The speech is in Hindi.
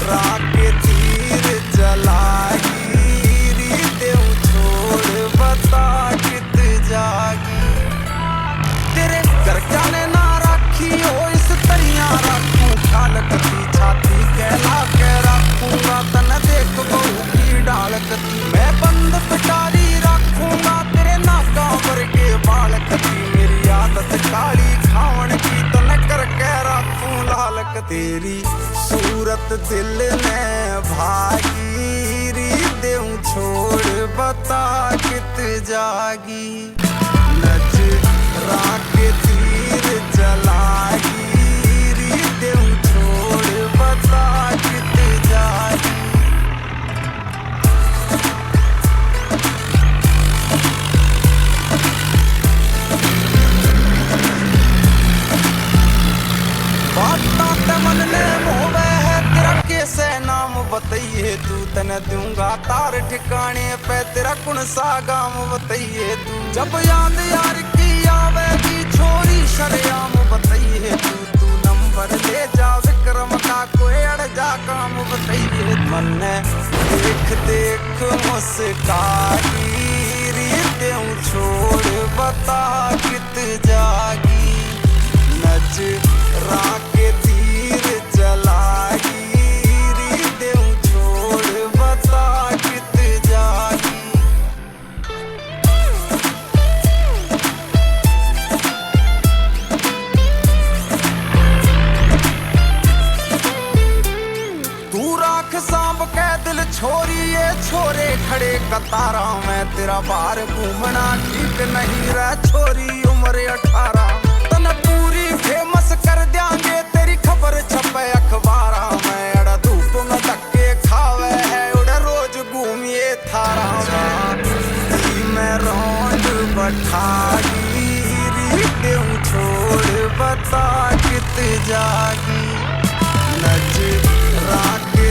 राके तीर जलागी री देऊं छोड़ बता कित जागी। तेरे घर जाने ना राखी हो इस तरिया रखूं कालकती छाती कहला के रखूंगा तन देख बहू की डालकती। मैं बंद पिटारी रखूंगा तेरे नाका वर्गे बालकती। मेरी आदत काली खावन की तन करके रखूं लालक। तेरी सूरत दिल ने भागी री देऊं छोड़ बता कित जागी। नच राके तीर जलागी री देऊं छोड़ बता कित जागी। मन ने मोवे है तेरा कैसे नाम बताइए तू तने दूंगा तार ठिकाने पे तेरा कौन सा गाम बताइए तू। जब याद यार की आवेगी छोरी शरेआम बताइए तू नंबर ले जा विक्रम का कोई अड़ जा काम बताइए। मन ने देख देख मुस्काई री देऊं छोड़ बता कित जागी। नच राके तीर जलागी री देऊं छोड़ बता कित जागी। तू राख सांभ के दिल छोरी ये छोरे खड़े कतारा में तेरा बाहर घूमना ठीक नहीं रह छोरी उम्र 18। तन पूरी फेमस कर देंगे तेरी खबर छपे अखबारा में। अड़ा धूप में धक्के खावे है उड़ा रोज घूमिए थारा में। मैं रौंड बैठागी री देऊं छोड़ बता कित जागी। नच राके